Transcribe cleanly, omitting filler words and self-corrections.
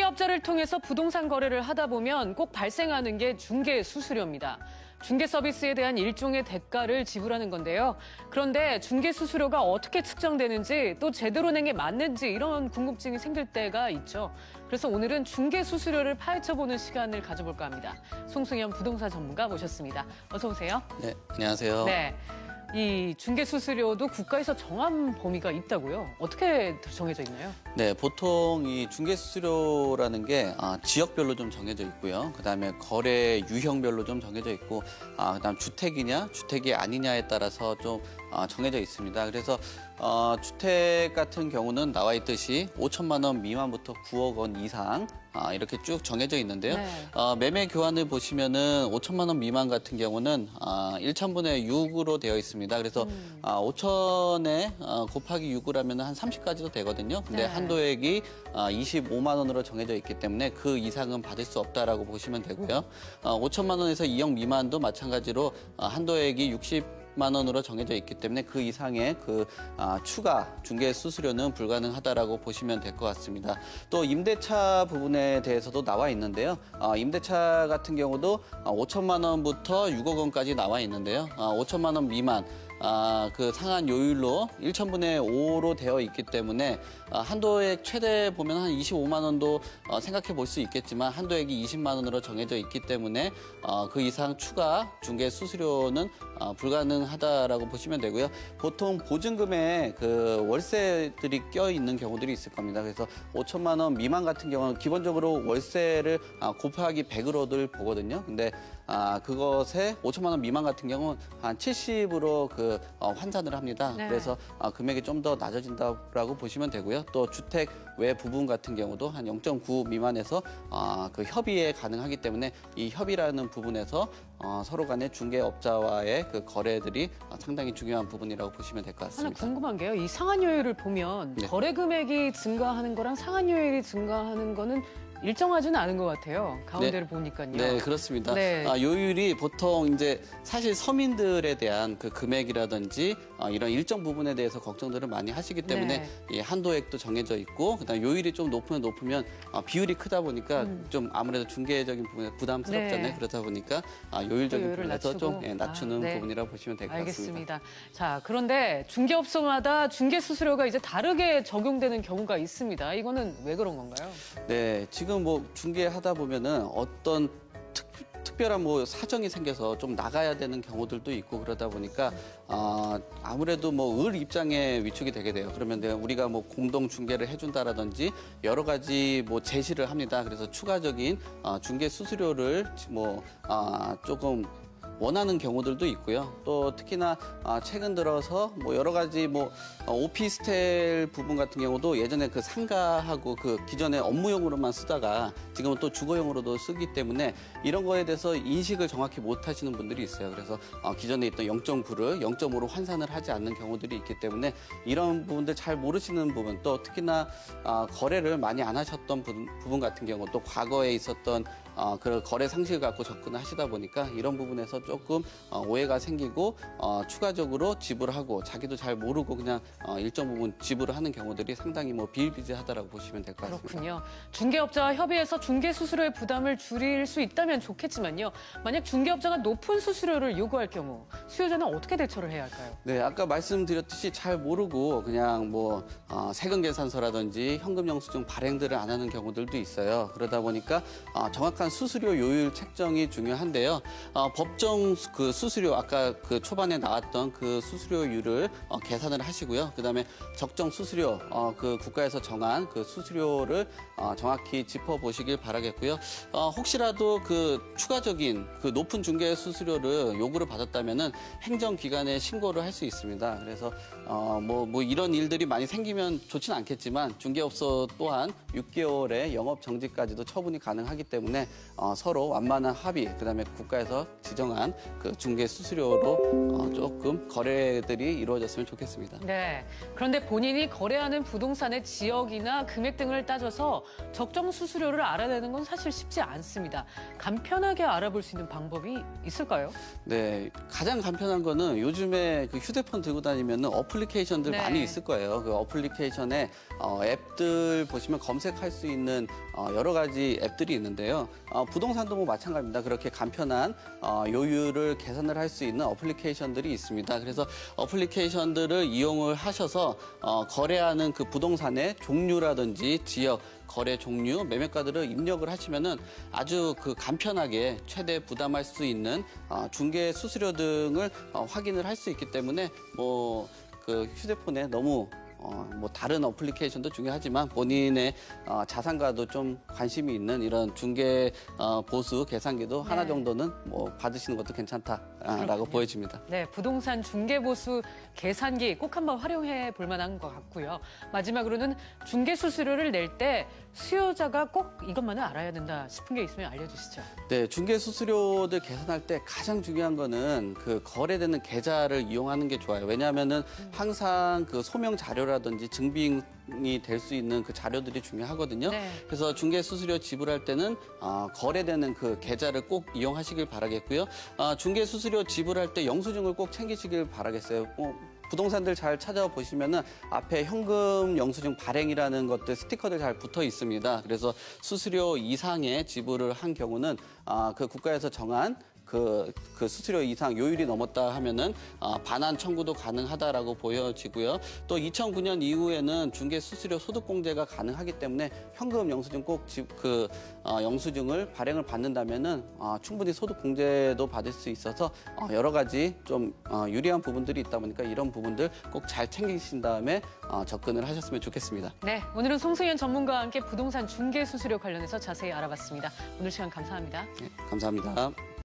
중개업자를 통해서 부동산 거래를 하다 보면 꼭 발생하는 게 중개 수수료입니다. 중개 서비스에 대한 일종의 대가를 지불하는 건데요. 그런데 중개 수수료가 어떻게 측정되는지 또 제대로 낸 게 맞는지 이런 궁금증이 생길 때가 있죠. 그래서 오늘은 중개 수수료를 파헤쳐보는 시간을 가져볼까 합니다. 송승현 부동산 전문가 모셨습니다. 어서 오세요. 네, 안녕하세요. 네. 이 중개 수수료도 국가에서 정한 범위가 있다고요? 어떻게 정해져 있나요? 네, 보통 이 중개 수수료라는 게 지역별로 좀 정해져 있고요. 그다음에 거래 유형별로 좀 정해져 있고, 그다음 주택이냐, 주택이 아니냐에 따라서 좀 정해져 있습니다. 그래서 주택 같은 경우는 나와 있듯이 5천만 원 미만부터 9억 원 이상 이렇게 쭉 정해져 있는데요. 네. 매매 교환을 보시면은 5천만 원 미만 같은 경우는 1천분의 6으로 되어 있습니다. 그래서 5천에 곱하기 6을 하면 한 30까지도 되거든요. 근데 네. 한도액이 25만 원으로 정해져 있기 때문에 그 이상은 받을 수 없다라고 보시면 되고요. 5천만 원에서 2억 미만도 마찬가지로 한도액이 60만 원으로 정해져 있기 때문에 그 이상의 추가 중개 수수료는 불가능하다라고 보시면 될 것 같습니다. 또 임대차 부분에 대해서도 나와 있는데요. 임대차 같은 경우도 5천만 원부터 6억 원까지 나와 있는데요. 5천만 원 미만 그 상한 요율로 1천분의 5로 되어 있기 때문에 한도액 최대 보면 한 25만 원도 생각해 볼 수 있겠지만 한도액이 20만 원으로 정해져 있기 때문에 그 이상 추가 중개 수수료는 불가능하다라고 보시면 되고요. 보통 보증금에 그 월세들이 껴 있는 경우들이 있을 겁니다. 그래서 5천만 원 미만 같은 경우는 기본적으로 월세를 곱하기 100으로들 보거든요. 근데 그것에 5천만 원 미만 같은 경우는 한 70으로 환산을 합니다. 네. 그래서 금액이 좀 더 낮아진다라고 보시면 되고요. 또 주택 외 부분 같은 경우도 한 0.9 미만에서 그 협의에 가능하기 때문에 이 협의라는 부분에서 서로 간의 중개업자와의 그 거래들이 상당히 중요한 부분이라고 보시면 될 것 하나 같습니다. 궁금한 게요. 이 상한요율을 보면 네. 거래 금액이 증가하는 거랑 상한요율이 증가하는 거는 일정하지는 않은 것 같아요. 가운데를 보니까요. 네, 그렇습니다. 네. 요율이 보통 이제 사실 서민들에 대한 그 금액이라든지 이런 일정 부분에 대해서 걱정들을 많이 하시기 때문에 네. 이 한도액도 정해져 있고 그다음 요율이 좀 높으면 비율이 크다 보니까 좀 아무래도 중개적인 부분에 부담스럽잖아요. 네. 그러다 보니까 요율적인 요율을 부분에서 좀 낮추고. 낮추는 네. 부분이라고 보시면 될 것 같습니다. 알겠습니다. 자, 그런데 중개업소마다 중개 수수료가 이제 다르게 적용되는 경우가 있습니다. 이거는 왜 그런 건가요? 네, 지금 뭐 중개하다 보면은 어떤 특별한 뭐 사정이 생겨서 좀 나가야 되는 경우들도 있고 그러다 보니까 아무래도 뭐 을 입장에 위축이 되게 돼요. 그러면 우리가 뭐 공동 중개를 해준다라든지 여러 가지 뭐 제시를 합니다. 그래서 추가적인 중개 수수료를 뭐 조금 원하는 경우들도 있고요. 또 특히나 최근 들어서 뭐 여러 가지 뭐 오피스텔 부분 같은 경우도 예전에 그 상가하고 그 기존에 업무용으로만 쓰다가 지금은 또 주거용으로도 쓰기 때문에 이런 거에 대해서 인식을 정확히 못 하시는 분들이 있어요. 그래서 기존에 있던 0.9를 0.5로 환산을 하지 않는 경우들이 있기 때문에 이런 부분들 잘 모르시는 부분 또 특히나 거래를 많이 안 하셨던 부분 같은 경우 또 과거에 있었던 그 거래 상식을 갖고 접근을 하시다 보니까 이런 부분에서 조금 오해가 생기고 추가적으로 지불하고 자기도 잘 모르고 그냥 일정 부분 지불을 하는 경우들이 상당히 뭐 비일비재하다라고 보시면 될 것 같습니다. 그렇군요. 중개업자와 협의해서 중개 수수료의 부담을 줄일 수 있다면 좋겠지만요. 만약 중개업자가 높은 수수료를 요구할 경우 수요자는 어떻게 대처를 해야 할까요? 네, 아까 말씀드렸듯이 잘 모르고 그냥 뭐 세금 계산서라든지 현금 영수증 발행들을 안 하는 경우들도 있어요. 그러다 보니까 정확한 수수료 요율 책정이 중요한데요. 법정 그 수수료 아까 그 초반에 나왔던 그 수수료율을 계산을 하시고요. 그다음에 적정 수수료 그 국가에서 정한 그 수수료를 정확히 짚어보시길 바라겠고요. 혹시라도 그 추가적인 그 높은 중개 수수료를 요구를 받았다면은 행정기관에 신고를 할 수 있습니다. 그래서 뭐 이런 일들이 많이 생기면 좋지는 않겠지만 중개업소 또한 6개월의 영업 정지까지도 처분이 가능하기 때문에 서로 완만한 합의, 그다음에 국가에서 지정한 그 중개 수수료로 조금 거래들이 이루어졌으면 좋겠습니다. 네. 그런데 본인이 거래하는 부동산의 지역이나 금액 등을 따져서 적정 수수료를 알아내는 건 사실 쉽지 않습니다. 간편하게 알아볼 수 있는 방법이 있을까요? 네, 가장 간편한 거는 요즘에 그 휴대폰 들고 다니면 어플리케이션들 네. 많이 있을 거예요. 그 어플리케이션에 앱들 보시면 검색할 수 있는 여러 가지 앱들이 있는데요. 부동산도 뭐 마찬가지입니다. 그렇게 간편한 요율을 계산을 할 수 있는 어플리케이션들이 있습니다. 그래서 어플리케이션들을 이용을 하셔서 거래하는 그 부동산의 종류라든지 지역, 거래 종류, 매매가들을 입력을 하시면은 아주 그 간편하게 최대 부담할 수 있는 중개 수수료 등을 확인을 할 수 있기 때문에 뭐 그 휴대폰에 너무 뭐 다른 어플리케이션도 중요하지만 본인의 자산과도 좀 관심이 있는 이런 중개 보수 계산기도 하나 정도는 뭐 받으시는 것도 괜찮다라고 그렇군요. 보여집니다. 네, 부동산 중개보수 계산기 꼭 한번 활용해 볼 만한 것 같고요. 마지막으로는 중개 수수료를 낼 때 수요자가 꼭 이것만은 알아야 된다 싶은 게 있으면 알려주시죠. 네, 중개 수수료들 계산할 때 가장 중요한 거는 그 거래되는 계좌를 이용하는 게 좋아요. 왜냐하면은 항상 그 소명 자료라든지 증빙이 될 수 있는 그 자료들이 중요하거든요. 네. 그래서 중개 수수료 지불할 때는 거래되는 그 계좌를 꼭 이용하시길 바라겠고요. 중개 수수료 지불할 때 영수증을 꼭 챙기시길 바라겠어요. 부동산들 잘 찾아보시면은 앞에 현금 영수증 발행이라는 것들 스티커들 잘 붙어 있습니다. 그래서 수수료 이상의 지불을 한 경우는 그 국가에서 정한 그 수수료 이상 요율이 넘었다 하면은 반환 청구도 가능하다라고 보여지고요. 또 2009년 이후에는 중개 수수료 소득 공제가 가능하기 때문에 현금 영수증 꼭 영수증을 발행을 받는다면은 충분히 소득 공제도 받을 수 있어서 여러 가지 좀 유리한 부분들이 있다 보니까 이런 부분들 꼭 잘 챙기신 다음에 접근을 하셨으면 좋겠습니다. 네, 오늘은 송승현 전문가와 함께 부동산 중개 수수료 관련해서 자세히 알아봤습니다. 오늘 시간 감사합니다. 네, 감사합니다.